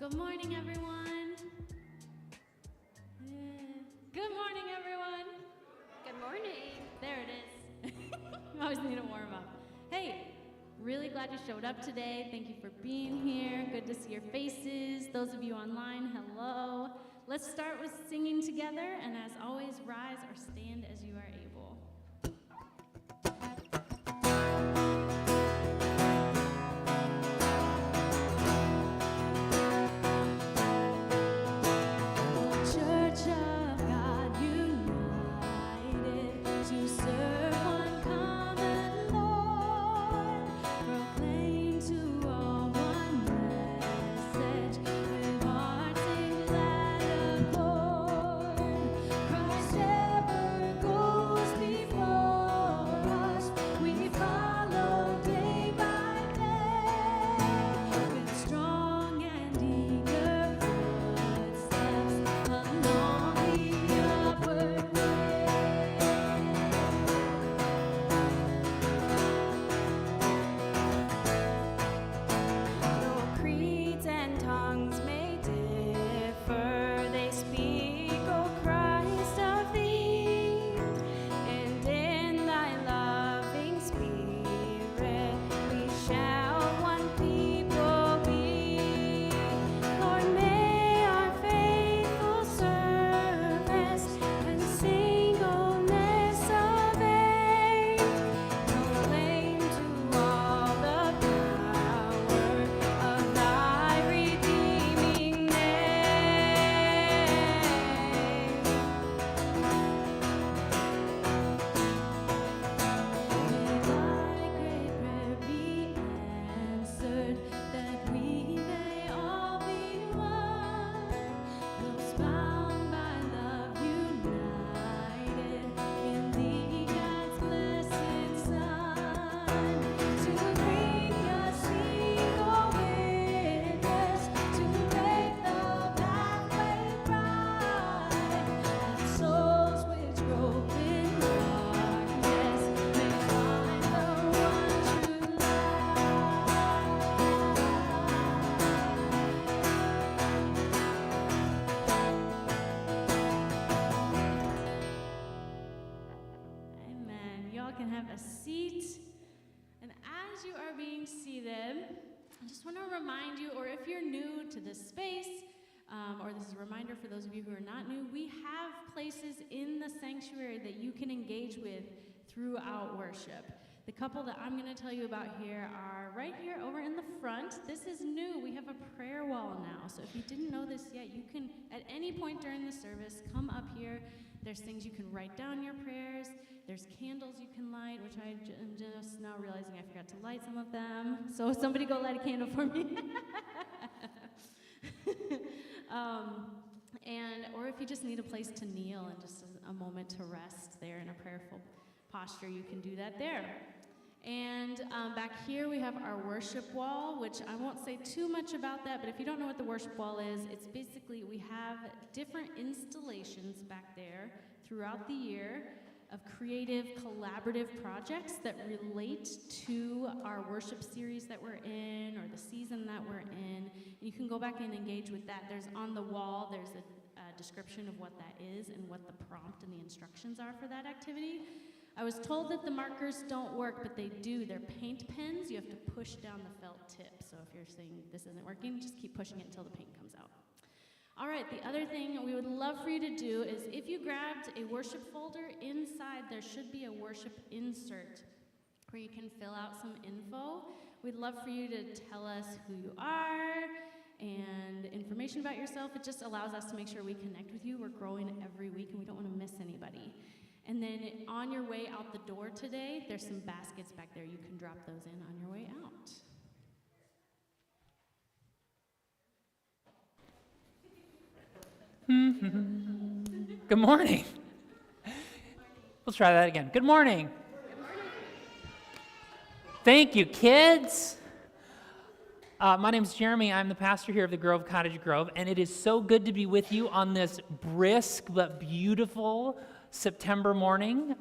Good morning, everyone. Good morning, everyone. Good morning. There it is. I always need a warm up. Hey, really glad you showed up today. Thank you for being here. Good to see your faces. Those of you online, hello. Let's start with singing together, and as always, rise or stand as you are able. Church of God united to serve one common Lord, proclaim to all one message with hearts in glad accord. Christ ever goes before us, we follow day by day with strong and eager footsteps along the upward way. Though creeds and tongues may differ, they speak, O Christ, of thee, and in thy loving spirit we shall one people be. Lord, may our faithful service and singleness of aim proclaim to all the power of thy redeeming name. May thy great prayer be answered, that we may all be one, close bound by love united in thee, God's blessed Son, to bring a single witness, to make the pathway bright, that souls which grope in darkness may find the one true Amen. Y'all can have a seat. And as you are being seated, I just want to remind you, or if you're new to this space, or this is a reminder for those of you who are not new, we have places in the sanctuary that you can engage with throughout worship. The couple that I'm going to tell you about here are right here over in the front. This is new. We have a prayer wall now. So if you didn't know this yet, you can, at any point during the service, come up here. There's things you can write down your prayers. There's candles you can light, which I am just now realizing I forgot to light some of them. So somebody go light a candle for me. Or if you just need a place to kneel and just a moment to rest there in a prayerful posture, you can do that there. And back here we have our worship wall, which I won't say too much about that, but if you don't know what the worship wall is, it's basically we have different installations back there throughout the year of creative, collaborative projects that relate to our worship series that we're in or the season that we're in. You can go back and engage with that. There's on the wall, there's a description of what that is and what the prompt and the instructions are for that activity. I was told that the markers don't work, but they do. They're paint pens. You have to push down the felt tip. So if you're saying this isn't working, just keep pushing it until the paint comes out. All right, the other thing we would love for you to do is if you grabbed a worship folder, inside there should be a worship insert where you can fill out some info. We'd love for you to tell us who you are and information about yourself. It just allows us to make sure we connect with you. We're growing every week and we don't want to miss anybody. And then on your way out the door today, there's some baskets back there. You can drop those in on your way out. Good morning. Let's try that again. Good morning. Thank you, kids. My name's Jeremy. I'm the pastor here of the Grove Cottage Grove, and it is so good to be with you on this brisk but beautiful September morning.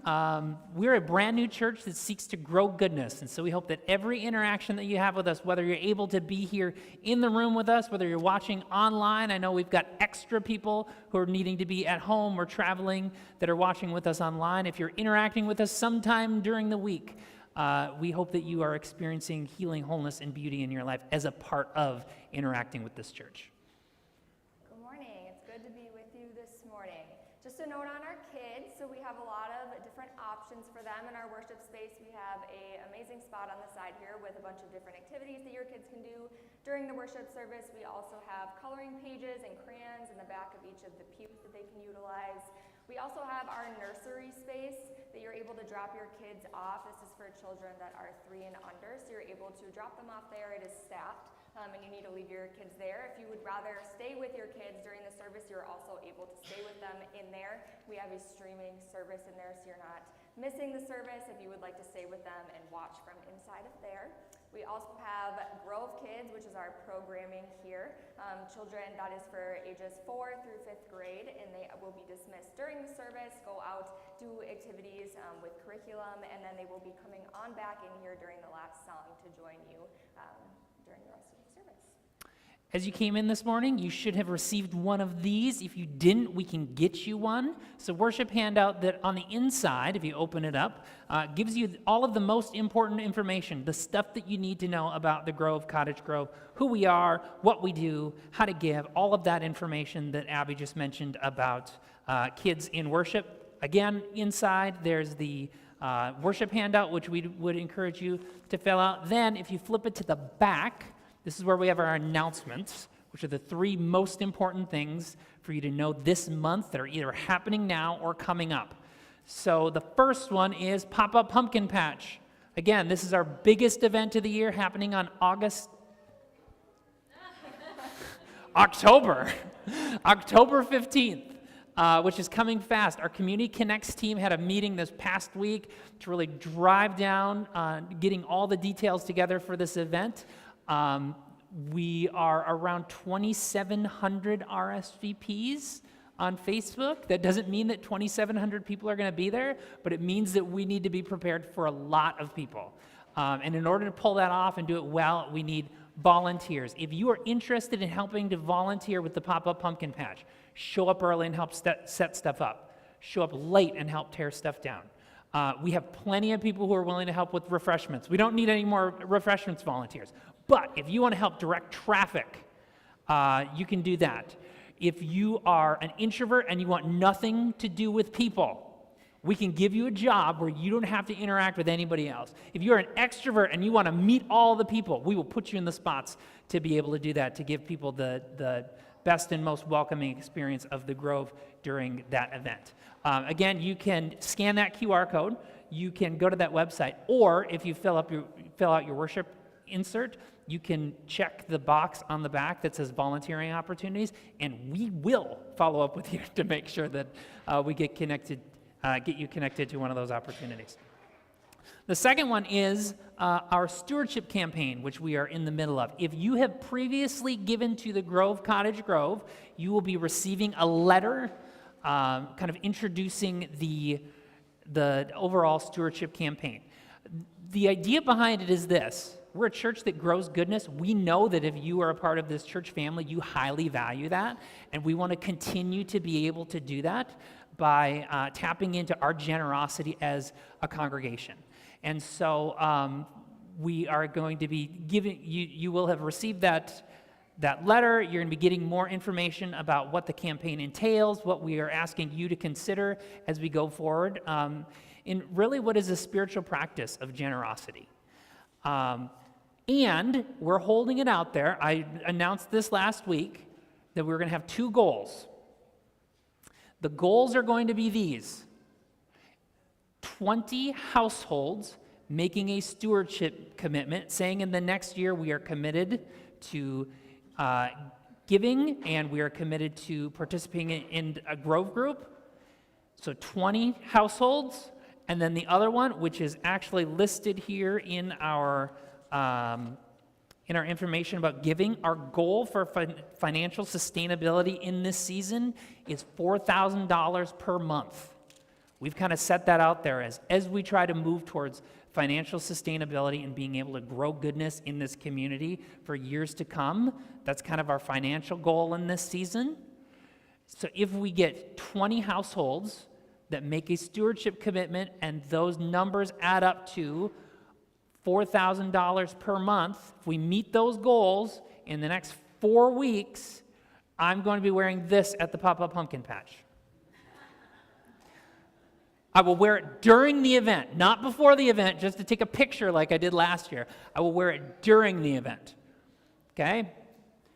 We're a brand new church that seeks to grow goodness, and so we hope that every interaction that you have with us, whether you're able to be here in the room with us, whether you're watching online, I know we've got extra people who are needing to be at home or traveling that are watching with us online. If you're interacting with us sometime during the week, we hope that you are experiencing healing, wholeness, and beauty in your life as a part of interacting with this church. Good morning. It's good to be with you this morning. Just a note on our kids. So we have a lot of different options for them in our worship space. We have an amazing spot on the side here with a bunch of different activities that your kids can do during the worship service. We also have coloring pages and crayons in the back of each of the pews that they can utilize. We also have our nursery space that you're able to drop your kids off. This is for children that are 3 and under, so you're able to drop them off there. It is staffed, and you need to leave your kids there. If you would rather stay with your kids during the service, you're also able to stay with them in there. We have a streaming service in there, so you're not missing the service if you would like to stay with them and watch from inside of there. We also have Grove Kids, which is our programming here. Children, that is for ages 4 through 5th grade, and they will be dismissed during the service, go out, do activities with curriculum, and then they will be coming on back in here during the last song to join you during the rest of the service. As you came in this morning, you should have received one of these. If you didn't, we can get you one. It's a worship handout that on the inside, if you open it up, gives you all of the most important information, the stuff that you need to know about the Grove, Cottage Grove, who we are, what we do, how to give, all of that information that Abby just mentioned about kids in worship. Again, inside, there's the worship handout, which we would encourage you to fill out. Then, if you flip it to the back, this is where we have our announcements, which are the 3 most important things for you to know this month that are either happening now or coming up. So the first one is Pop-Up Pumpkin Patch. Again, this is our biggest event of the year, happening on October 15th. Which is coming fast. Our Community Connects team had a meeting this past week to really drive down getting all the details together for this event. We are around 2,700 RSVPs on Facebook. That doesn't mean that 2,700 people are going to be there, but it means that we need to be prepared for a lot of people. And in order to pull that off and do it well, we need volunteers. If you are interested in helping to volunteer with the Pop-Up Pumpkin Patch, show up early and help set stuff up. Show up late and help tear stuff down. We have plenty of people who are willing to help with refreshments. We don't need any more refreshments volunteers. But if you want to help direct traffic, you can do that. If you are an introvert and you want nothing to do with people, we can give you a job where you don't have to interact with anybody else. If you're an extrovert and you want to meet all the people, we will put you in the spots to be able to do that, to give people the best and most welcoming experience of the Grove during that event. Again, you can scan that QR code. You can go to that website, or if you fill out your worship insert, you can check the box on the back that says volunteering opportunities, and we will follow up with you to make sure that we get you connected to one of those opportunities. The second one is our stewardship campaign, which we are in the middle of. If you have previously given to the Grove, Cottage Grove, you will be receiving a letter kind of introducing the overall stewardship campaign. The idea behind it is this. We're a church that grows goodness. We know that if you are a part of this church family, you highly value that, and we want to continue to be able to do that by tapping into our generosity as a congregation. And so we are going to be giving, you will have received that letter. You're going to be getting more information about what the campaign entails, what we are asking you to consider as we go forward, in really what is a spiritual practice of generosity. And we're holding it out there. I announced this last week that we're going to have 2 goals. The goals are going to be these: 20 households making a stewardship commitment, saying in the next year we are committed to giving and we are committed to participating in a Grove group. So 20 households. And then the other one, which is actually listed here in our information about giving, our goal for financial sustainability in this season is $4,000 per month. We've kind of set that out there as we try to move towards financial sustainability and being able to grow goodness in this community for years to come. That's kind of our financial goal in this season. So if we get 20 households that make a stewardship commitment and those numbers add up to $4,000 per month, if we meet those goals in the next 4 weeks, I'm going to be wearing this at the Pop-Up Pumpkin Patch. I will wear it during the event, not before the event, just to take a picture like I did last year. I will wear it during the event. Okay?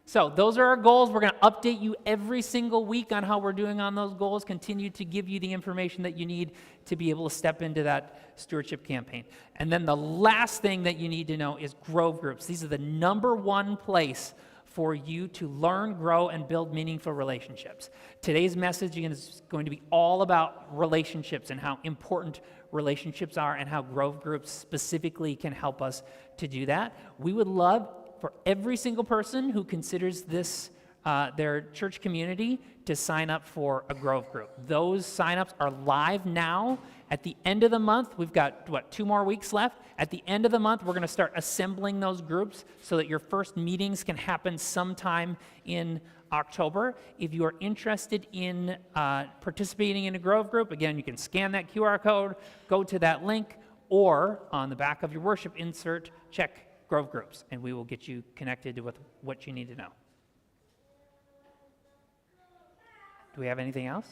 So those are our goals. We're going to update you every single week on how we're doing on those goals, continue to give you the information that you need to be able to step into that stewardship campaign. And then the last thing that you need to know is Grove Groups. These are the number one place for you to learn, grow, and build meaningful relationships. Today's message is going to be all about relationships and how important relationships are and how Grove Groups specifically can help us to do that. We would love for every single person who considers this their church community to sign up for a Grove Group. Those signups are live now. At the end of the month, we've got, 2 more weeks left? At the end of the month, we're going to start assembling those groups so that your first meetings can happen sometime in October. If you are interested in participating in a Grove Group, again, you can scan that QR code, go to that link, or on the back of your worship insert, check Grove Groups, and we will get you connected with what you need to know. Do we have anything else?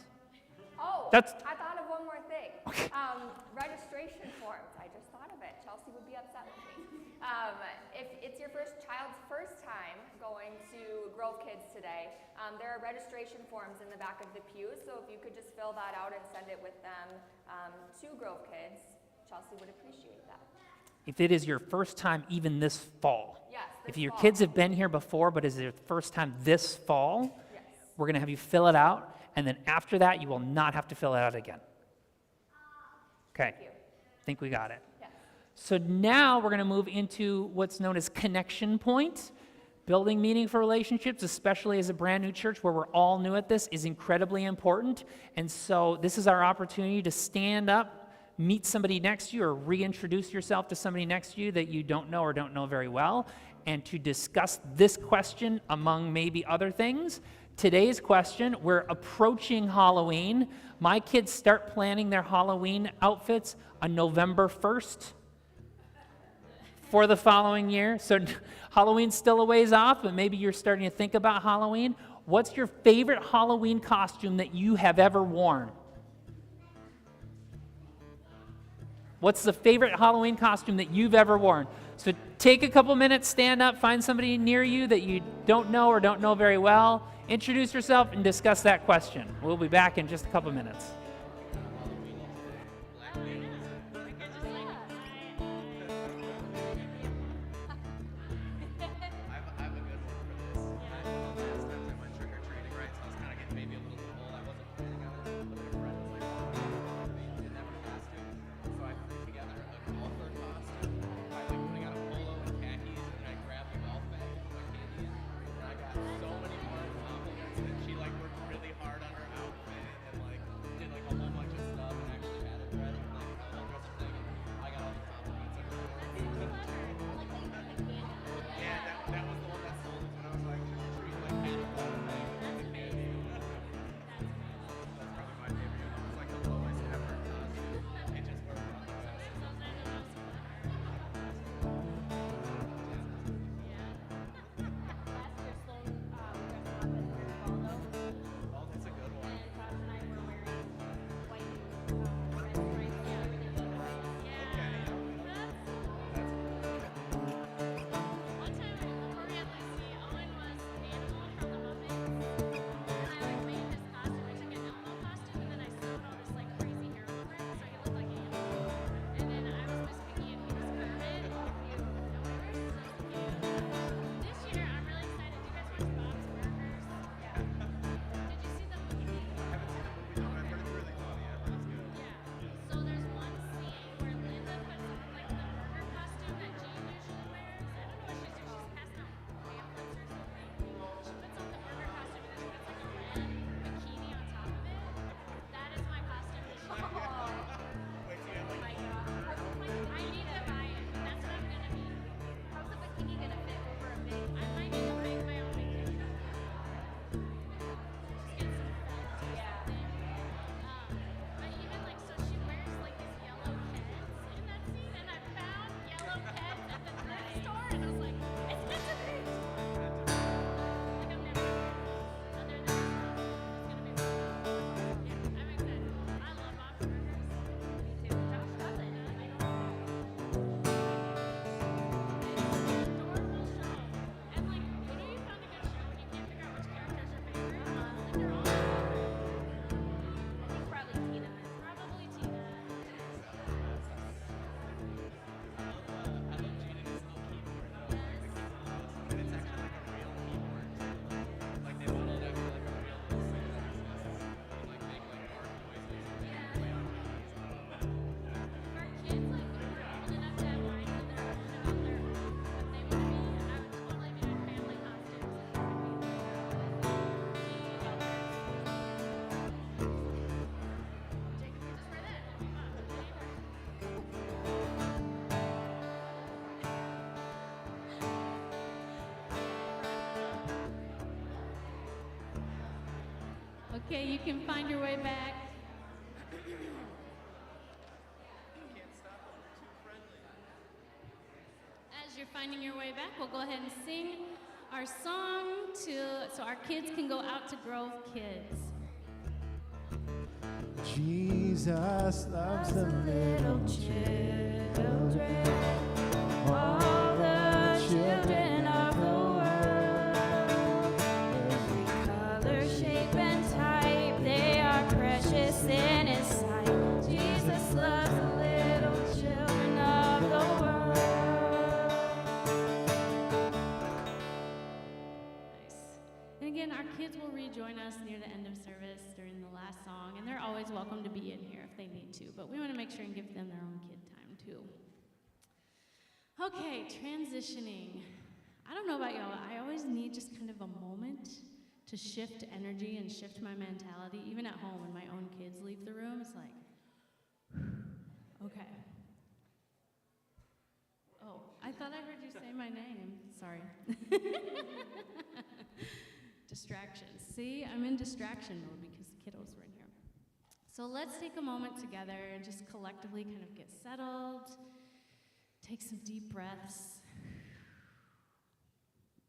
Oh, I thought of one more thing. Okay. Registration forms. I just thought of it. Chelsea would be upset with me. If it's your child's first time going to Grove Kids today, there are registration forms in the back of the pews, so if you could just fill that out and send it with them to Grove Kids, Chelsea would appreciate that. If it is your first time even this fall, Yes, if your kids have been here before but is their first time this fall, yes. we're going to have you fill it out, and then after that, you will not have to fill it out again. Okay, Thank you. I think we got it. Yes. So now we're going to move into what's known as connection point. Building meaningful relationships, especially as a brand new church where we're all new at this, is incredibly important. And so this is our opportunity to stand up, meet somebody next to you, or reintroduce yourself to somebody next to you that you don't know or don't know very well, and to discuss this question among maybe other things. Today's question, we're approaching Halloween. My kids start planning their Halloween outfits on November 1st for the following year. So Halloween's still a ways off, but maybe you're starting to think about Halloween. What's your favorite Halloween costume that you have ever worn? What's the favorite Halloween costume that you've ever worn? So take a couple minutes, stand up, find somebody near you that you don't know or don't know very well. Introduce yourself and discuss that question. We'll be back in just a couple minutes. Okay, you can find your way back. As you're finding your way back, we'll go ahead and sing our song so our kids can go out to Grove Kids. Jesus loves the little children, all the children of the world. Every color, shape, and type, they are precious in His sight. Jesus loves the little children of the world. Nice. And again, our kids will rejoin us near the end of service during the last song, and they're always welcome to be in here if they need to, but we want to make sure and give them their own kid time too. Okay, transitioning. I don't know about y'all, I always need just kind of a moment to shift energy and shift my mentality. Even at home when my own kids leave the room, it's like, okay. Oh, I thought I heard you say my name. Sorry. Distractions. See, I'm in distraction mode because the kiddos were in here. So let's take a moment together and just collectively kind of get settled. Take some deep breaths.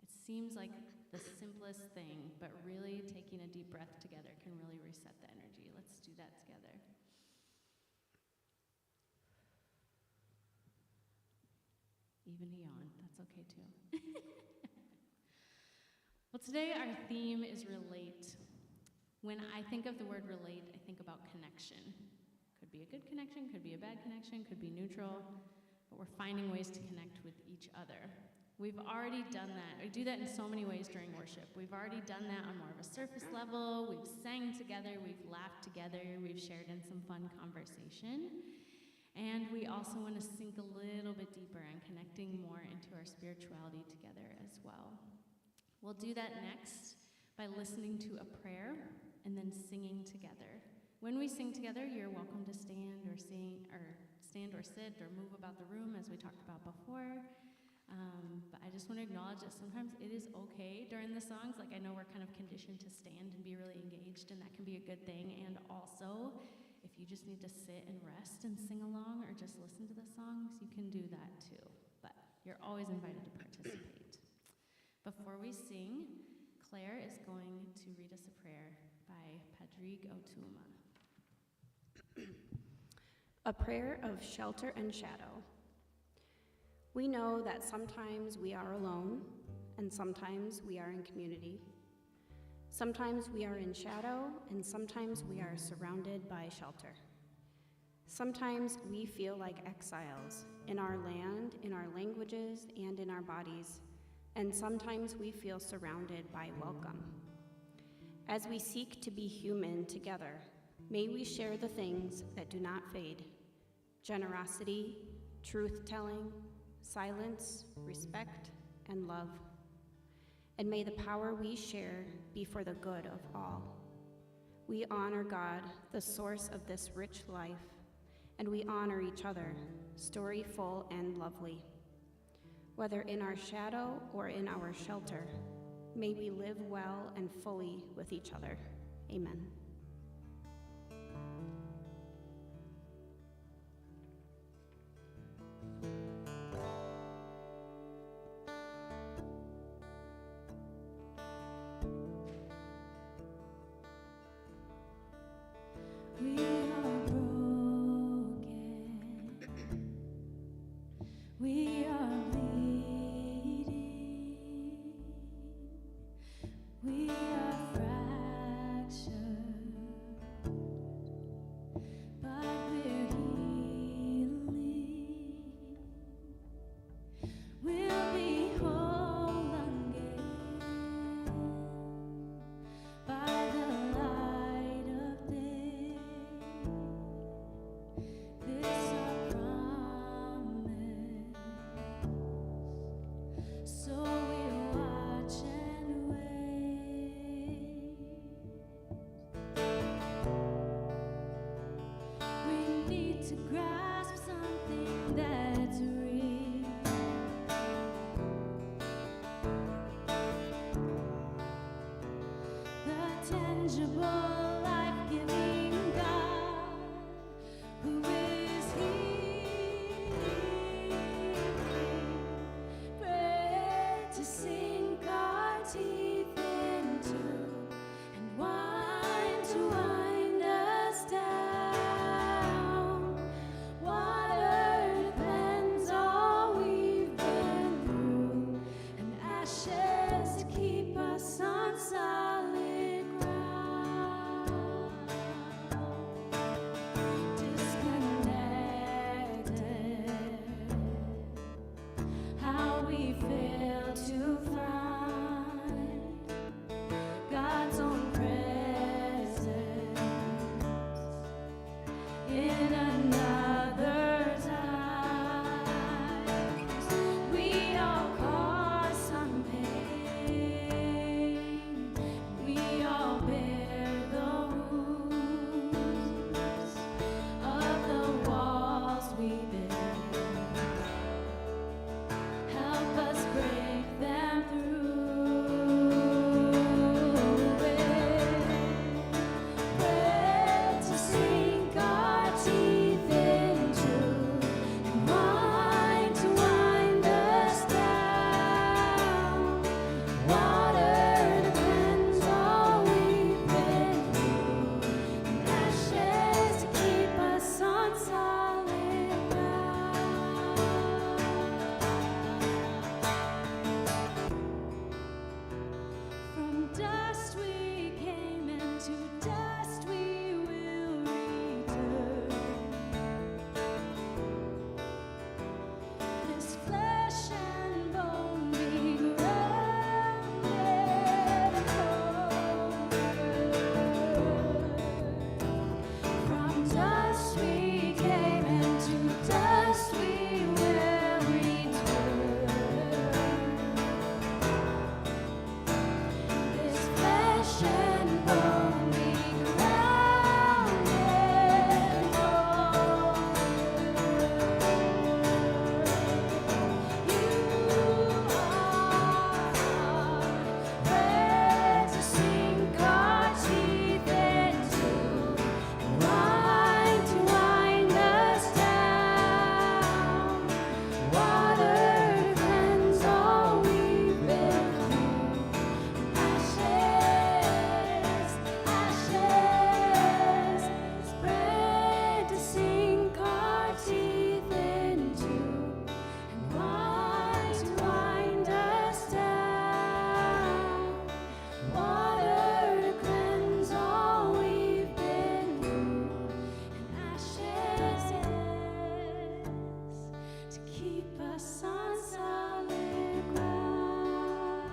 It seems like the simplest thing, but really taking a deep breath together can really reset the energy. Let's do that together. Even a yawn, that's okay too. Well, today our theme is relate. When I think of the word relate, I think about connection. Could be a good connection, could be a bad connection, could be neutral, but we're finding ways to connect with each other. We've already done that. We do that in so many ways during worship. We've already done that on more of a surface level. We've sang together, we've laughed together, we've shared in some fun conversation. And we also want to sink a little bit deeper and connecting more into our spirituality together as well. We'll do that next by listening to a prayer and then singing together. When we sing together, you're welcome to stand or sit or move about the room as we talked about before. But I just want to acknowledge that sometimes it is okay during the songs. Like, I know we're kind of conditioned to stand and be really engaged, and that can be a good thing. And also, if you just need to sit and rest and sing along or just listen to the songs, you can do that too. But you're always invited to participate. Before we sing, Claire is going to read us a prayer by Padraig Otuma. A prayer of shelter and shadow. We know that sometimes we are alone, and sometimes we are in community. Sometimes we are in shadow, and sometimes we are surrounded by shelter. Sometimes we feel like exiles in our land, in our languages, and in our bodies, and sometimes we feel surrounded by welcome. As we seek to be human together, may we share the things that do not fade: generosity, truth-telling, silence, respect, and love. And may the power we share be for the good of all. We honor God, the source of this rich life, and we honor each other, storyful and lovely. Whether in our shadow or in our shelter, may we live well and fully with each other. Amen. We are broken. We are bleeding. We are fractured, but we're healing. We'll be whole again by the light of day. This our promise, so we watch and wait. We need to grasp something that's real. The tangible forgiving God, who is healing, bread to sink our teeth into, and wine to wind us down, water to cleanse all we've been through, and ashes to keep us on solid ground. Disconnected, how we fail to find God's own presence in another time. We all cause some pain. We all bear the wounds of the walls we build. Help us break them through it. Bread to sink our teeth into, and wine to wind us down, water to cleanse all we've been through, and ashes to keep us on solid ground. From dust we came, and to dust we will return. This flesh and bone be grounded and conquered. From dust we came, and to dust we will return. This flesh and bone be grounded and conquered. Bread to sink our teeth into, and wine to wind us down, water to cleanse all we've been through. Ashes, ashes, bread to sink our teeth into, and wine to wind us down, water to cleanse all we've been through, and ashes to keep us on solid ground.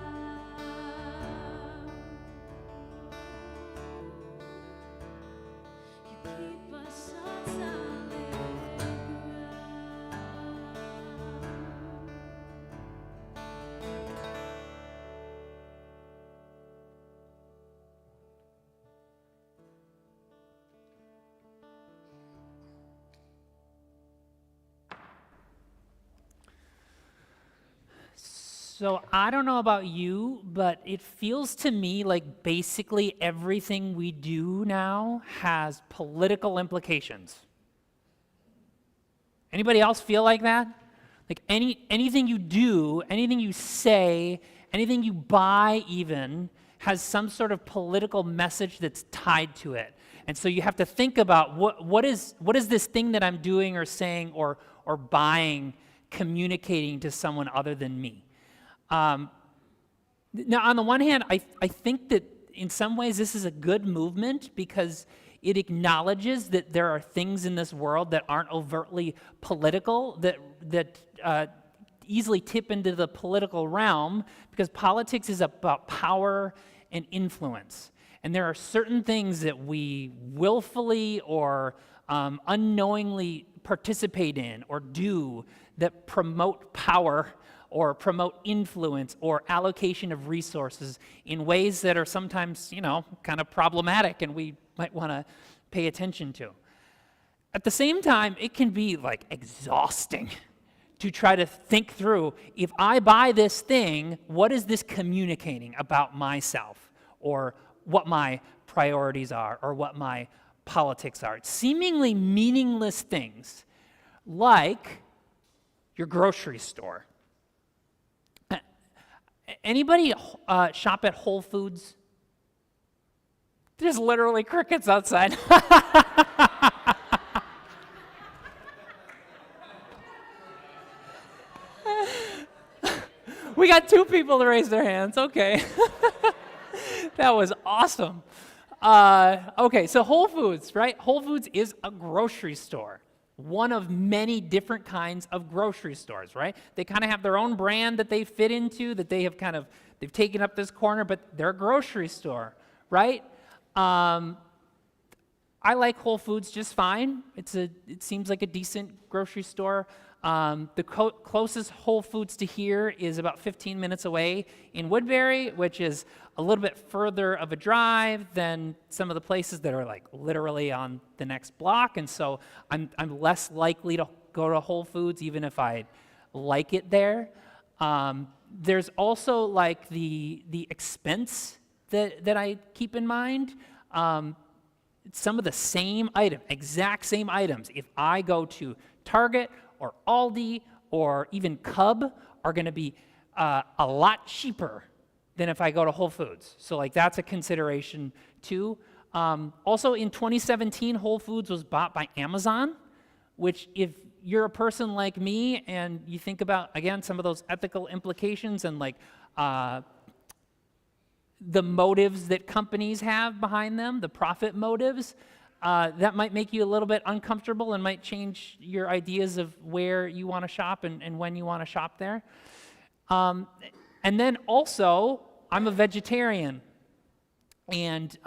You keep us on solid ground. So I don't know about you, but it feels to me like basically everything we do now has political implications. Anybody else feel like that? Like anything you do, anything you say, anything you buy even has some sort of political message that's tied to it. And so you have to think about what is this thing that I'm doing or saying or buying communicating to someone other than me. Now, on the one hand, I think that in some ways this is a good movement because it acknowledges that there are things in this world that aren't overtly political, that easily tip into the political realm, because politics is about power and influence. And there are certain things that we willfully or unknowingly participate in or do that promote power or promote influence or allocation of resources in ways that are sometimes, kind of problematic and we might want to pay attention to. At the same time, it can be like exhausting to try to think through, if I buy this thing, what is this communicating about myself? Or what my priorities are or what my politics are. Seemingly meaningless things like your grocery store. Anybody shop at Whole Foods? There's literally crickets outside. We got 2 people to raise their hands. Okay. That was awesome. Okay, so Whole Foods, right? Whole Foods is a grocery store. One of many different kinds of grocery stores, right? They kind of have their own brand that they fit into, that they have they've taken up this corner, but they're a grocery store, right? I like Whole Foods just fine. It seems like a decent grocery store. The closest Whole Foods to here is about 15 minutes away in Woodbury, which is a little bit further of a drive than some of the places that are like literally on the next block, and so I'm less likely to go to Whole Foods even if I like it there. There's also like the expense that I keep in mind. Some of the same exact same items, if I go to Target or Aldi or even Cub, are going to be a lot cheaper than if I go to Whole Foods. So like that's a consideration too. Also in 2017, Whole Foods was bought by Amazon, which if you're a person like me and you think about, again, some of those ethical implications and like the motives that companies have behind them, the profit motives, that might make you a little bit uncomfortable and might change your ideas of where you want to shop and when you want to shop there. And then also, I'm a vegetarian, and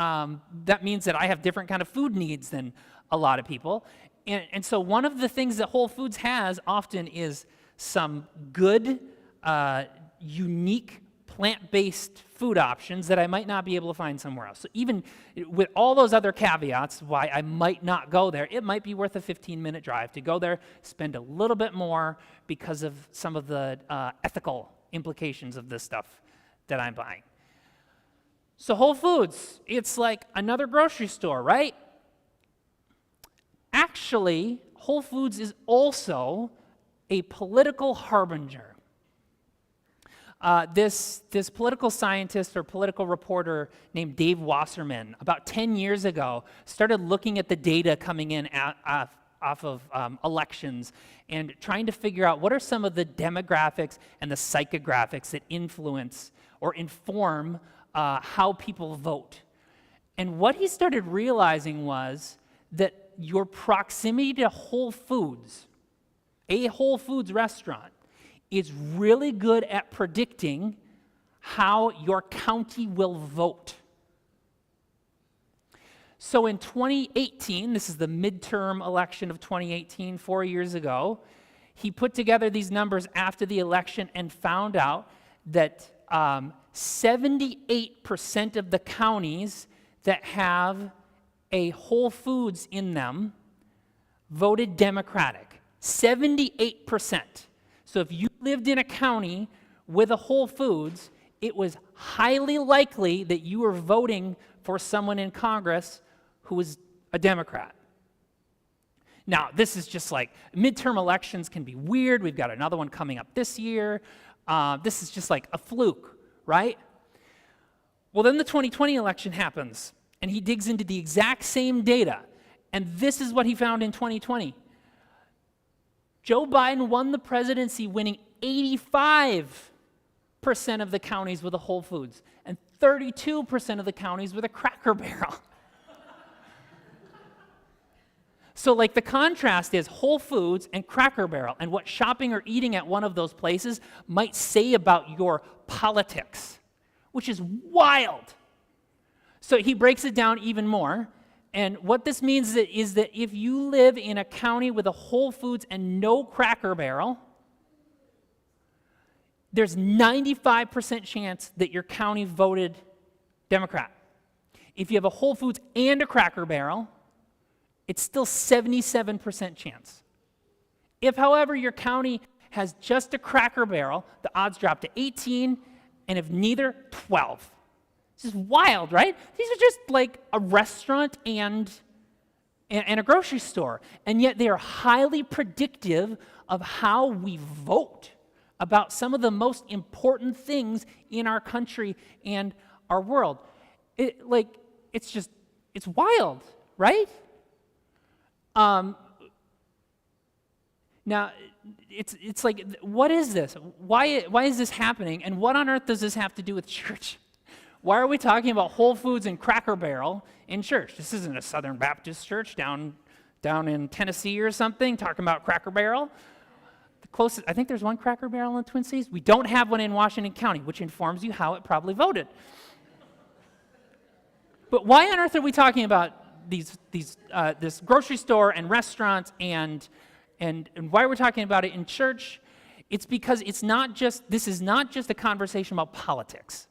that means that I have different kind of food needs than a lot of people. And so one of the things that Whole Foods has often is some good, unique, plant-based food options that I might not be able to find somewhere else. So even with all those other caveats why I might not go there, it might be worth a 15-minute drive to go there, spend a little bit more because of some of the ethical implications of this stuff that I'm buying. So Whole Foods, it's like another grocery store, right? Actually, Whole Foods is also a political harbinger. This political scientist or political reporter named Dave Wasserman, about 10 years ago, started looking at the data coming in off of elections and trying to figure out what are some of the demographics and the psychographics that influence or inform how people vote. And what he started realizing was that your proximity to Whole Foods, a Whole Foods restaurant, is really good at predicting how your county will vote. So in 2018, this is the midterm election of 2018, 4 years ago, he put together these numbers after the election and found out that 78% of the counties that have a Whole Foods in them voted Democratic. 78%. So if you lived in a county with a Whole Foods, it was highly likely that you were voting for someone in Congress who was a Democrat. Now, this is just like, midterm elections can be weird. We've got another one coming up this year. This is just like a fluke, right? Well, then the 2020 election happens, and he digs into the exact same data, and this is what he found in 2020. Joe Biden won the presidency winning 85% of the counties with a Whole Foods and 32% of the counties with a Cracker Barrel. So like the contrast is Whole Foods and Cracker Barrel, and what shopping or eating at one of those places might say about your politics, which is wild. So he breaks it down even more. And what this means is that if you live in a county with a Whole Foods and no Cracker Barrel, there's 95% chance that your county voted Democrat. If you have a Whole Foods and a Cracker Barrel, it's still 77% chance. If, however, your county has just a Cracker Barrel, the odds drop to 18, and if neither, 12. This is wild, right? These are just like a restaurant and a grocery store. And yet they are highly predictive of how we vote about some of the most important things in our country and our world. It's wild, right? Now, it's like, what is this? Why is this happening? And what on earth does this have to do with church? Why are we talking about Whole Foods and Cracker Barrel in church? This isn't a Southern Baptist church down in Tennessee or something talking about Cracker Barrel. The closest, I think there's one Cracker Barrel in the Twin Cities. We don't have one in Washington County, which informs you how it probably voted. But why on earth are we talking about this grocery store and restaurants and why are we talking about it in church? It's because this is not just a conversation about politics.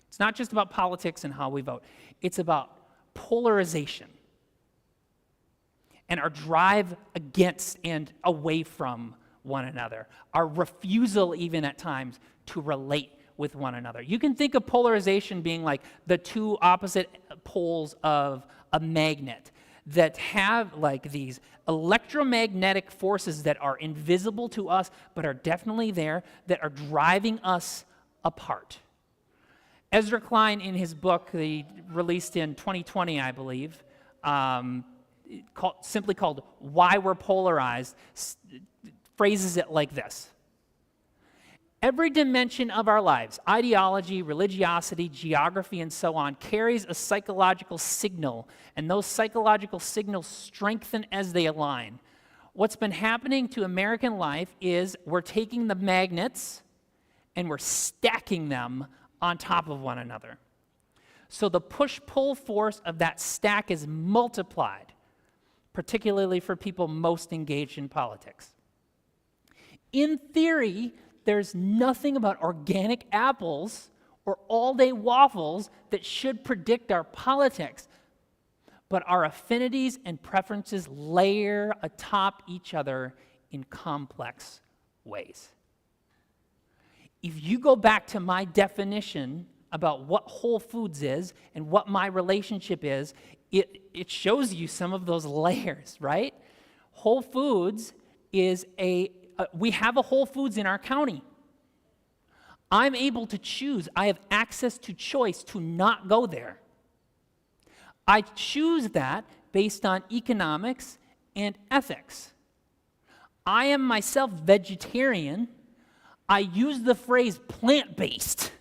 It's not just about politics and how we vote. It's about polarization and our drive against and away from one another, our refusal even at times to relate with one another. You can think of polarization being like the two opposite poles of a magnet that have like these electromagnetic forces that are invisible to us but are definitely there, that are driving us apart. Ezra Klein, in his book, he released in 2020, I believe, simply called Why We're Polarized, phrases it like this. Every dimension of our lives, ideology, religiosity, geography, and so on, carries a psychological signal, and those psychological signals strengthen as they align. What's been happening to American life is we're taking the magnets and we're stacking them on top of one another. So the push-pull force of that stack is multiplied, particularly for people most engaged in politics. In theory, there's nothing about organic apples or all-day waffles that should predict our politics, but our affinities and preferences layer atop each other in complex ways. If you go back to my definition about what Whole Foods is and what my relationship is, it shows you some of those layers, right? Whole Foods is we have a Whole Foods in our county. I'm able to choose. I have access to choice to not go there. I choose that based on economics and ethics. I am myself vegetarian. I use the phrase plant-based.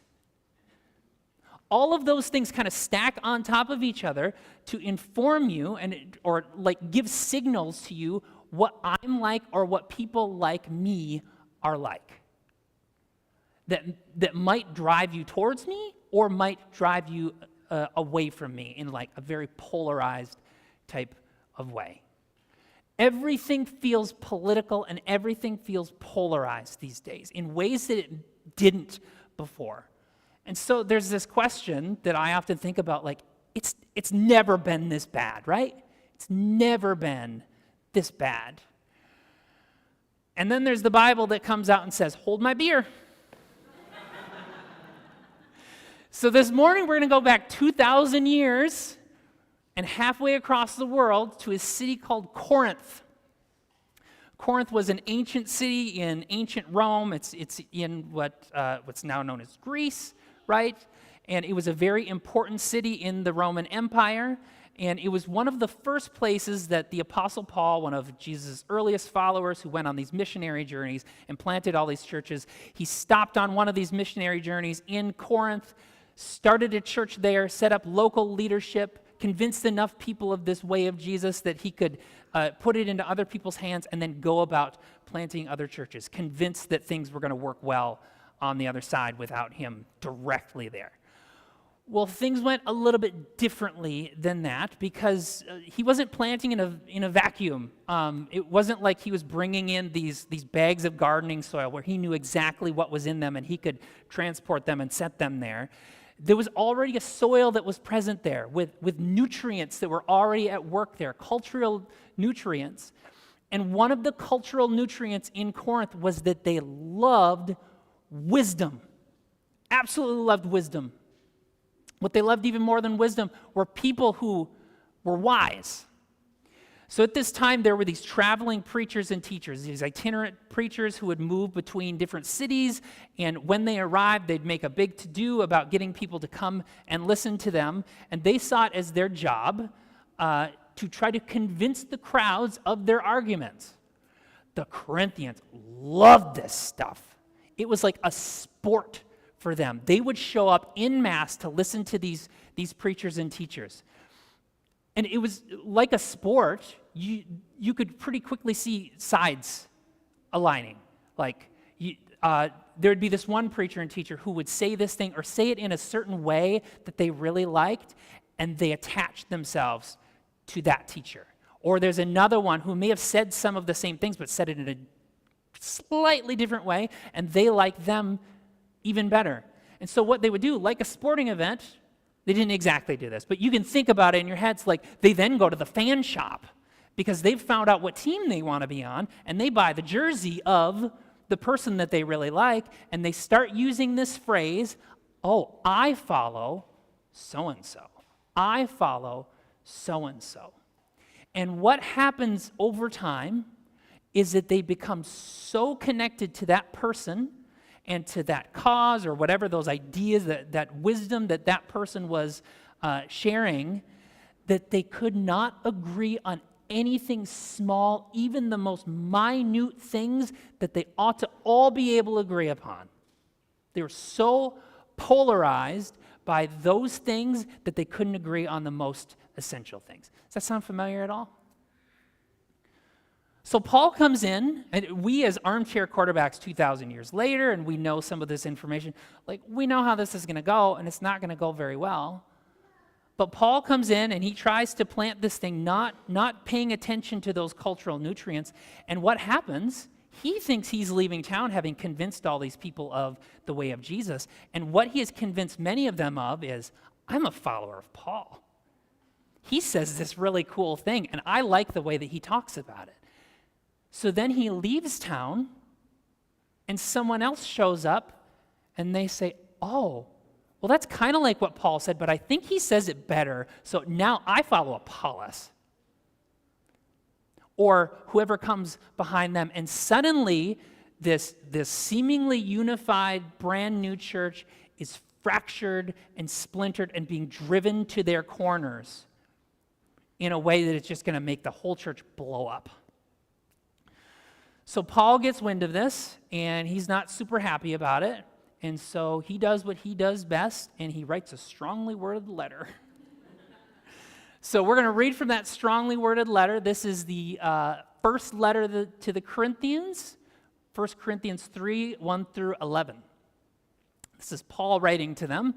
All of those things kind of stack on top of each other to inform you or give signals to you what I'm like or what people like me are like. That might drive you towards me or might drive you away from me in like a very polarized type of way. Everything feels political and everything feels polarized these days in ways that it didn't before. And so there's this question that I often think about, like, it's never been this bad, right? It's never been this bad. And then there's the Bible that comes out and says, hold my beer. So this morning we're going to go back 2,000 years and halfway across the world to a city called Corinth. Corinth was an ancient city in ancient Rome. It's in what's now known as Greece, right? And it was a very important city in the Roman Empire. And it was one of the first places that the Apostle Paul, one of Jesus' earliest followers who went on these missionary journeys and planted all these churches, he stopped on one of these missionary journeys in Corinth, started a church there, set up local leadership, convinced enough people of this way of Jesus that he could put it into other people's hands and then go about planting other churches, convinced that things were going to work well on the other side without him directly there. Well, things went a little bit differently than that because he wasn't planting in a vacuum. It wasn't like he was bringing in these bags of gardening soil where he knew exactly what was in them and he could transport them and set them there. There was already a soil that was present there with nutrients that were already at work there, cultural nutrients. And one of the cultural nutrients in Corinth was that they loved wisdom, absolutely loved wisdom. What they loved even more than wisdom were people who were wise. So at this time, there were these traveling preachers and teachers, these itinerant preachers who would move between different cities, and when they arrived, they'd make a big to-do about getting people to come and listen to them, and they saw it as their job to try to convince the crowds of their arguments. The Corinthians loved this stuff. It was like a sport for them. They would show up en masse to listen to these preachers and teachers. And it was like a sport. You could pretty quickly see sides aligning. Like there'd be this one preacher and teacher who would say this thing or say it in a certain way that they really liked, and they attached themselves to that teacher. Or there's another one who may have said some of the same things but said it in a slightly different way, and they liked them even better. And so what they would do, like a sporting event, they didn't exactly do this, but you can think about it in your heads like they then go to the fan shop because they've found out what team they want to be on, and they buy the jersey of the person that they really like, and they start using this phrase, oh, I follow so-and-so. I follow so-and-so. And what happens over time is that they become so connected to that person and to that cause or whatever, those ideas, that wisdom that person was sharing, that they could not agree on anything small, even the most minute things that they ought to all be able to agree upon. They were so polarized by those things that they couldn't agree on the most essential things. Does that sound familiar at all? So Paul comes in, and we as armchair quarterbacks 2,000 years later, and we know some of this information, like we know how this is going to go, and it's not going to go very well. But Paul comes in, and he tries to plant this thing, not paying attention to those cultural nutrients. And what happens? He thinks he's leaving town having convinced all these people of the way of Jesus. And what he has convinced many of them of is, I'm a follower of Paul. He says this really cool thing, and I like the way that he talks about it. So then he leaves town, and someone else shows up, and they say, oh, well, that's kind of like what Paul said, but I think he says it better, so now I follow Apollos. Or whoever comes behind them, and suddenly this seemingly unified, brand new church is fractured and splintered and being driven to their corners in a way that it's just going to make the whole church blow up. So Paul gets wind of this, and he's not super happy about it, and so he does what he does best, and he writes a strongly worded letter. So we're going to read from that strongly worded letter. This is the first letter to the Corinthians, 1 Corinthians 3, 1 through 11. This is Paul writing to them.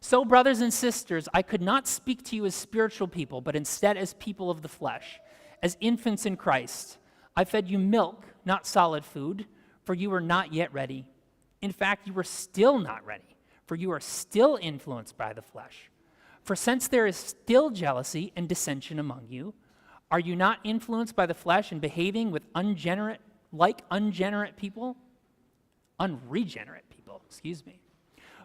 So, brothers and sisters, I could not speak to you as spiritual people, but instead as people of the flesh, as infants in Christ. I fed you milk, not solid food, for you were not yet ready. In fact, you were still not ready, for you are still influenced by the flesh. For since there is still jealousy and dissension among you, are you not influenced by the flesh and behaving with unregenerate people? Unregenerate people, excuse me.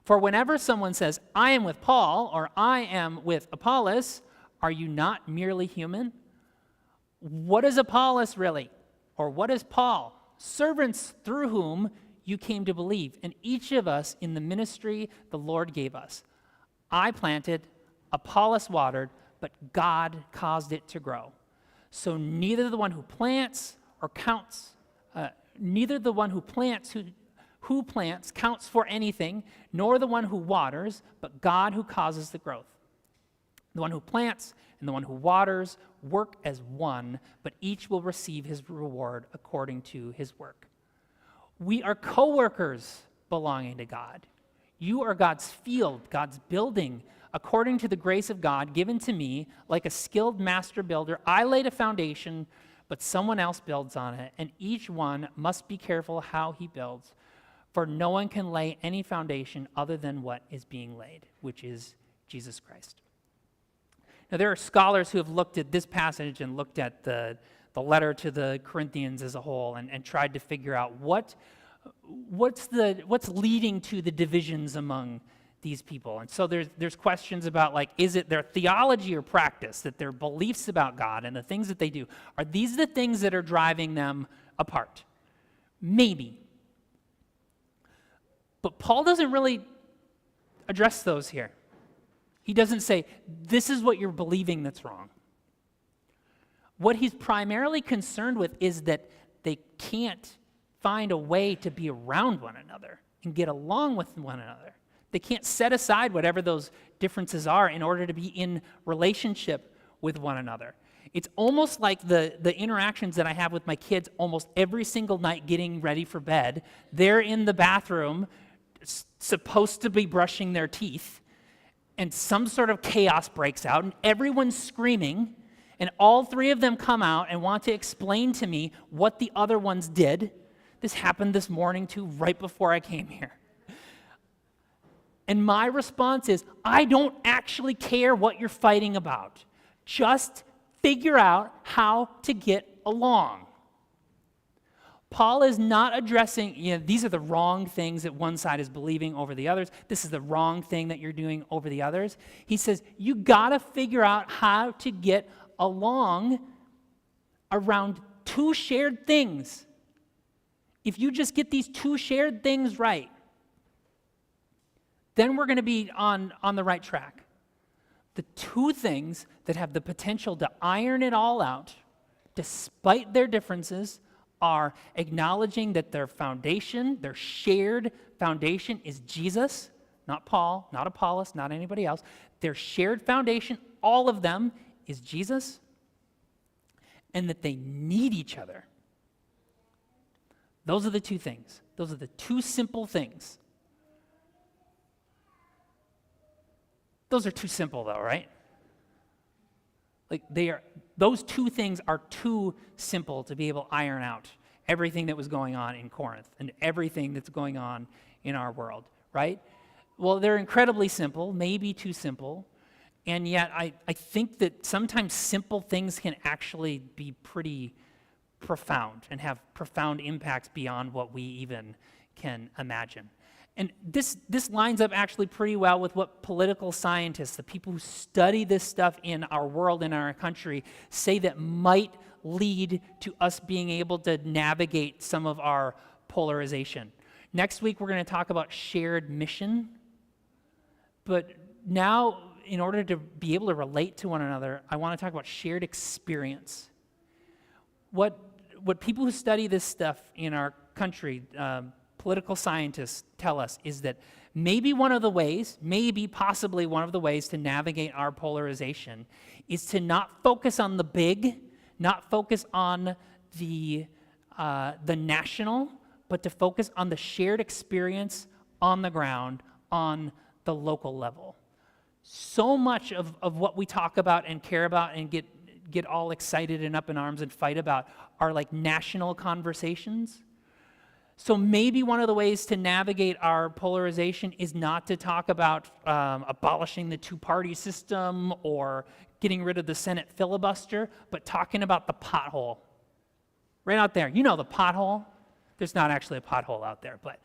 For whenever someone says, I am with Paul, or I am with Apollos, are you not merely human? What is Apollos really? Or what is Paul? Servants through whom you came to believe, and each of us in the ministry the Lord gave us. I planted, Apollos watered, but God caused it to grow. So neither the one who plants or counts, neither the one who plants counts for anything, nor the one who waters, but God who causes the growth. The one who plants and the one who waters work as one, but each will receive his reward according to his work. We are co-workers belonging to God. You are God's field, God's building. According to the grace of God given to me, like a skilled master builder, I laid a foundation, but someone else builds on it, and each one must be careful how he builds, for no one can lay any foundation other than what is being laid, which is Jesus Christ. Now, there are scholars who have looked at this passage and looked at the letter to the Corinthians as a whole and tried to figure out what's leading to the divisions among these people. And so there's questions about, like, is it their theology or practice, that their beliefs about God and the things that they do, are these the things that are driving them apart? Maybe. But Paul doesn't really address those here. He doesn't say, this is what you're believing that's wrong. What he's primarily concerned with is that they can't find a way to be around one another and get along with one another. They can't set aside whatever those differences are in order to be in relationship with one another. It's almost like the interactions that I have with my kids almost every single night getting ready for bed. They're in the bathroom, supposed to be brushing their teeth, and some sort of chaos breaks out, and everyone's screaming, and all three of them come out and want to explain to me what the other ones did. This happened this morning too, right before I came here. And my response is, I don't actually care what you're fighting about. Just figure out how to get along. Paul is not addressing, these are the wrong things that one side is believing over the others. This is the wrong thing that you're doing over the others. He says, you got to figure out how to get along around two shared things. If you just get these two shared things right, then we're going to be on the right track. The two things that have the potential to iron it all out, despite their differences, are acknowledging that their foundation, their shared foundation, is Jesus, not Paul, not Apollos, not anybody else. Their shared foundation, all of them, is Jesus, and that they need each other. Those are the two things. Those are the two simple things. Those are too simple, though, right? Like, those two things are too simple to be able to iron out everything that was going on in Corinth and everything that's going on in our world, right? Well, they're incredibly simple, maybe too simple, and yet I think that sometimes simple things can actually be pretty profound and have profound impacts beyond what we even can imagine. And this lines up actually pretty well with what political scientists, the people who study this stuff in our world, in our country, say that might lead to us being able to navigate some of our polarization. Next week, we're going to talk about shared mission. But now, in order to be able to relate to one another, I want to talk about shared experience. What people who study this stuff in our country, political scientists tell us, is that maybe possibly one of the ways to navigate our polarization is to not focus on the big, not focus on the national, but to focus on the shared experience on the ground, on the local level. So much of what we talk about and care about and get all excited and up in arms and fight about are like national conversations. So maybe one of the ways to navigate our polarization is not to talk about abolishing the two-party system or getting rid of the Senate filibuster, but talking about the pothole. Right out there. You know the pothole? There's not actually a pothole out there, but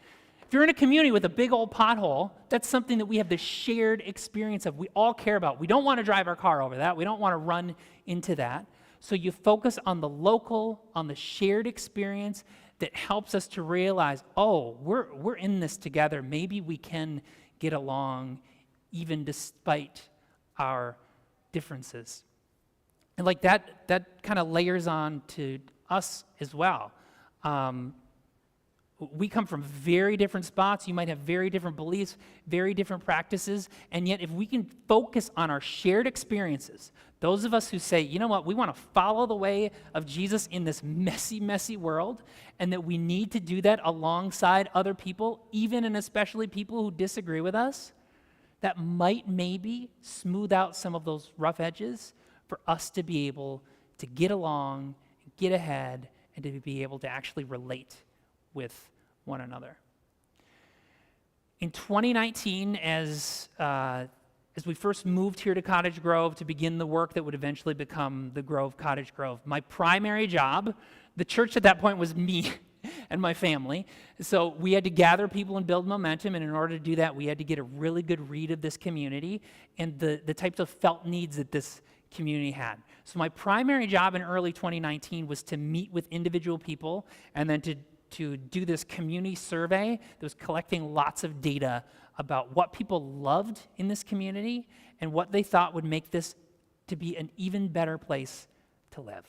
if you're in a community with a big old pothole, that's something that we have this shared experience of. We all care about. We don't want to drive our car over that. We don't want to run into that. So you focus on the local, on the shared experience that helps us to realize, oh, we're in this together. Maybe we can get along even despite our differences. And like that kind of layers on to us as well. We come from very different spots. You might have very different beliefs, very different practices, and yet if we can focus on our shared experiences, those of us who say, you know what, we want to follow the way of Jesus in this messy, messy world, and that we need to do that alongside other people, even and especially people who disagree with us, that might maybe smooth out some of those rough edges for us to be able to get along, get ahead, and to be able to actually relate with one another. In 2019, as we first moved here to Cottage Grove to begin the work that would eventually become the Grove Cottage Grove, my primary job, the church at that point was me. and my family. So we had to gather people and build momentum, and in order to do that, we had to get a really good read of this community and the types of felt needs that this community had. So my primary job in early 2019 was to meet with individual people and then to do this community survey that was collecting lots of data about what people loved in this community and what they thought would make this to be an even better place to live.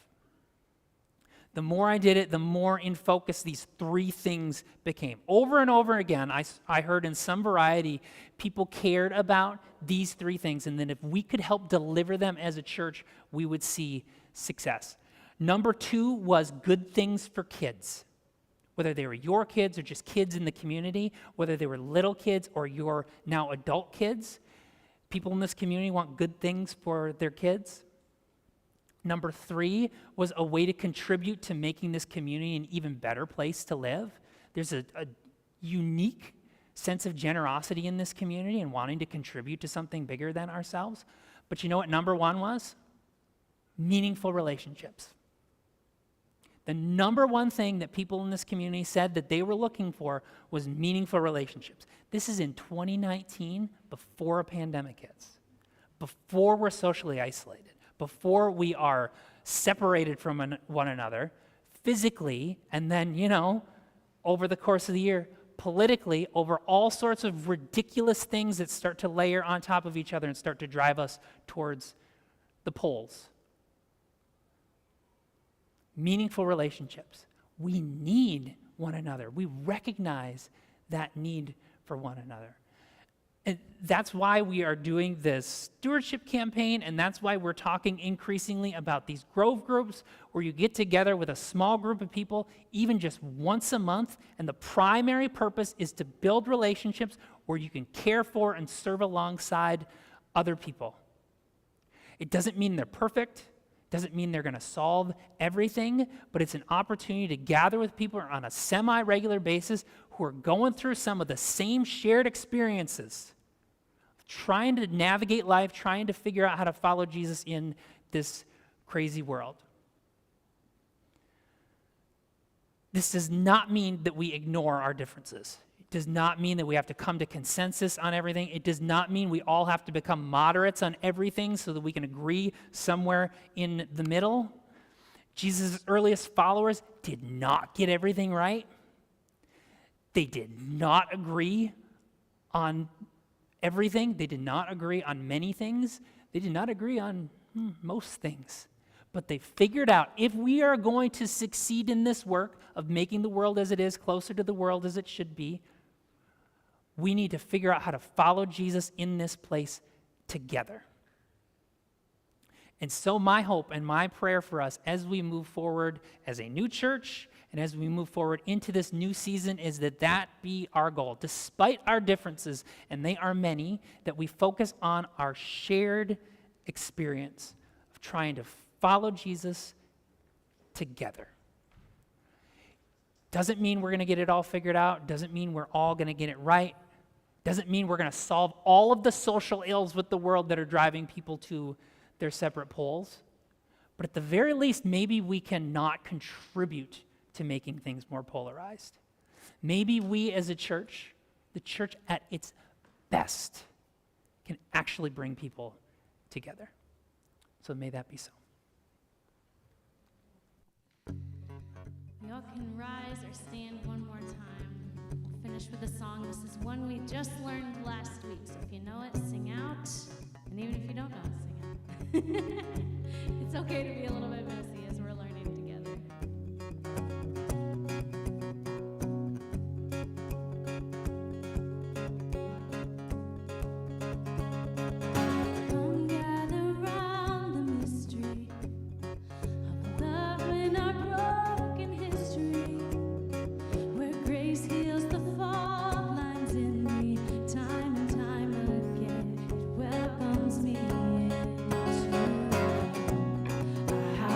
The more I did it, the more in focus these three things became. Over and over again, I heard in some variety, people cared about these three things, and then if we could help deliver them as a church, we would see success. Number 2 was good things for kids. Whether they were your kids or just kids in the community, whether they were little kids or your now adult kids, people in this community want good things for their kids. Number 3 was a way to contribute to making this community an even better place to live. There's a unique sense of generosity in this community and wanting to contribute to something bigger than ourselves. But you know what number 1 was? Meaningful relationships. The number 1 thing that people in this community said that they were looking for was meaningful relationships. This is in 2019, before a pandemic hits, before we're socially isolated, before we are separated from one another physically, and then, over the course of the year, politically, over all sorts of ridiculous things that start to layer on top of each other and start to drive us towards the poles. Meaningful relationships. We need one another. We recognize that need for one another. And that's why we are doing this stewardship campaign, and that's why we're talking increasingly about these grove groups where you get together with a small group of people, even just once a month, and the primary purpose is to build relationships where you can care for and serve alongside other people. It doesn't mean they're perfect. Doesn't mean they're going to solve everything, but it's an opportunity to gather with people on a semi-regular basis who are going through some of the same shared experiences, trying to navigate life, trying to figure out how to follow Jesus in this crazy world. This does not mean that we ignore our differences. It does not mean that we have to come to consensus on everything. It does not mean we all have to become moderates on everything so that we can agree somewhere in the middle. Jesus' earliest followers did not get everything right. They did not agree on everything. They did not agree on many things. They did not agree on most things. But they figured out, if we are going to succeed in this work of making the world as it is closer to the world as it should be, we need to figure out how to follow Jesus in this place together. And so my hope and my prayer for us as we move forward as a new church and as we move forward into this new season is that be our goal. Despite our differences, and they are many, that we focus on our shared experience of trying to follow Jesus together. Doesn't mean we're going to get it all figured out. Doesn't mean we're all going to get it right. Doesn't mean we're going to solve all of the social ills with the world that are driving people to their separate poles. But at the very least, maybe we can not contribute to making things more polarized. Maybe we as a church, the church at its best, can actually bring people together. So may that be so. Y'all can rise or stand one more time. We'll finish with a song. This is one we just learned last week. So if you know it, sing out. And even if you don't know it, sing out. It's okay to be a little bit messy as we're learning together. Come gather round the mystery of love in our broken history, where grace heals the fault lines in me, time and time again. It welcomes me into our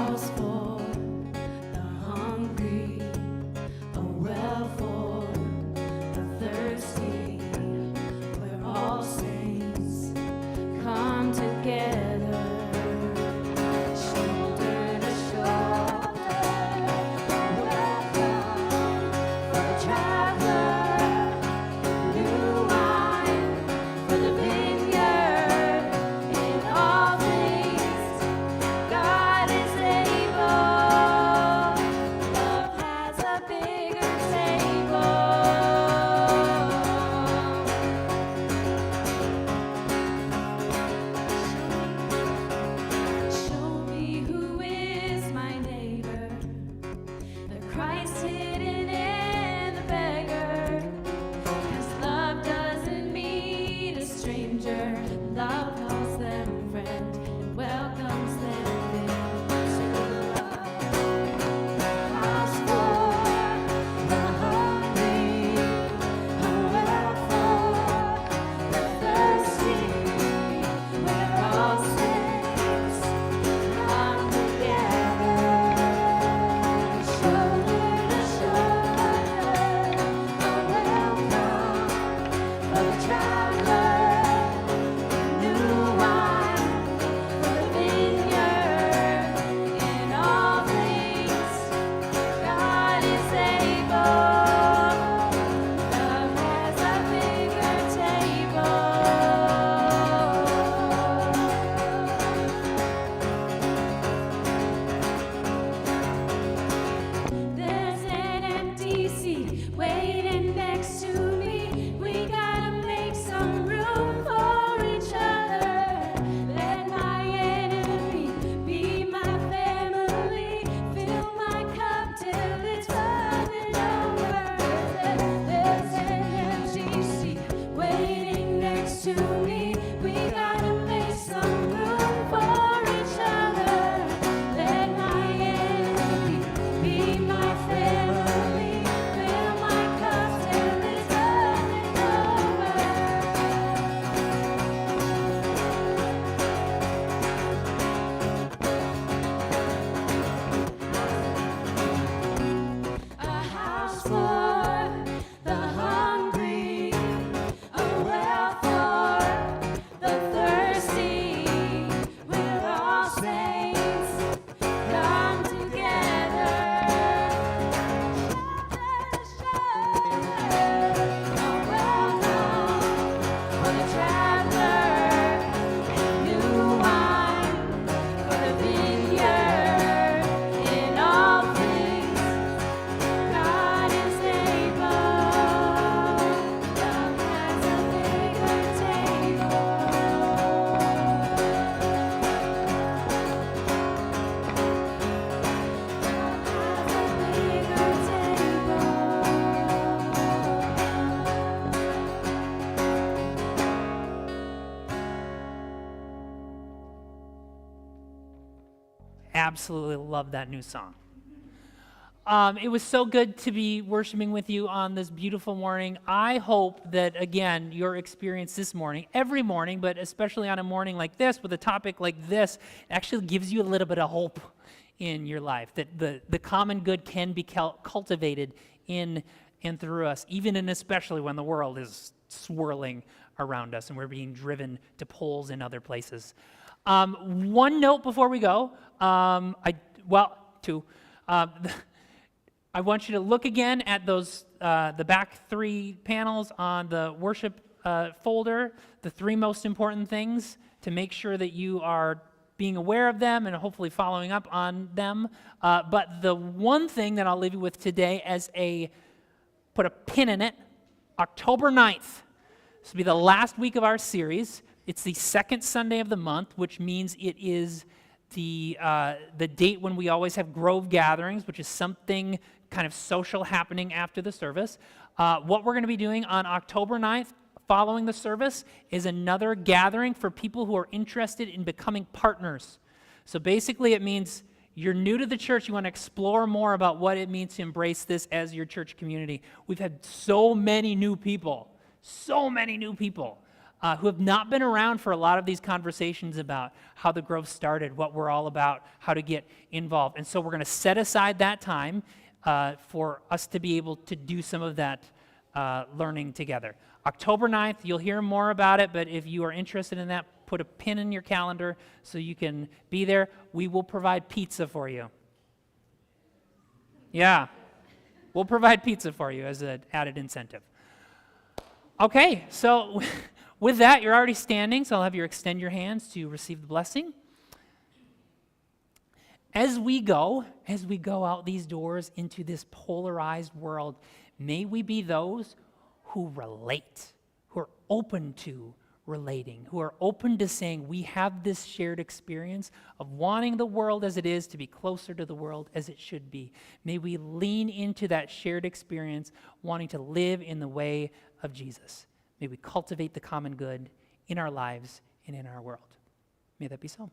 absolutely love that new song. It was so good to be worshiping with you on this beautiful morning. I hope that, again, your experience this morning, every morning, but especially on a morning like this, with a topic like this, actually gives you a little bit of hope in your life, that the common good can be cultivated in and through us, even and especially when the world is swirling around us and we're being driven to poles in other places. One note before we go, two. I want you to look again at those the back 3 panels on the worship folder, the 3 most important things, to make sure that you are being aware of them and hopefully following up on them. But the one thing that I'll leave you with today as put a pin in it, October 9th. This will be the last week of our series. It's the second Sunday of the month, which means it is the date when we always have Grove gatherings, which is something kind of social happening after the service. What we're going to be doing on October 9th, following the service, is another gathering for people who are interested in becoming partners. So basically it means you're new to the church, you want to explore more about what it means to embrace this as your church community. We've had so many new people who have not been around for a lot of these conversations about how the Grove started, what we're all about, how to get involved. And so we're going to set aside that time for us to be able to do some of that learning together. October 9th, you'll hear more about it, but if you are interested in that, put a pin in your calendar so you can be there. We will provide pizza for you. Yeah, we'll provide pizza for you as an added incentive. Okay, so with that, you're already standing, so I'll have you extend your hands to receive the blessing. As we go out these doors into this polarized world, may we be those who relate, who are open to relating, who are open to saying we have this shared experience of wanting the world as it is to be closer to the world as it should be. May we lean into that shared experience, wanting to live in the way of Jesus. May we cultivate the common good in our lives and in our world. May that be so.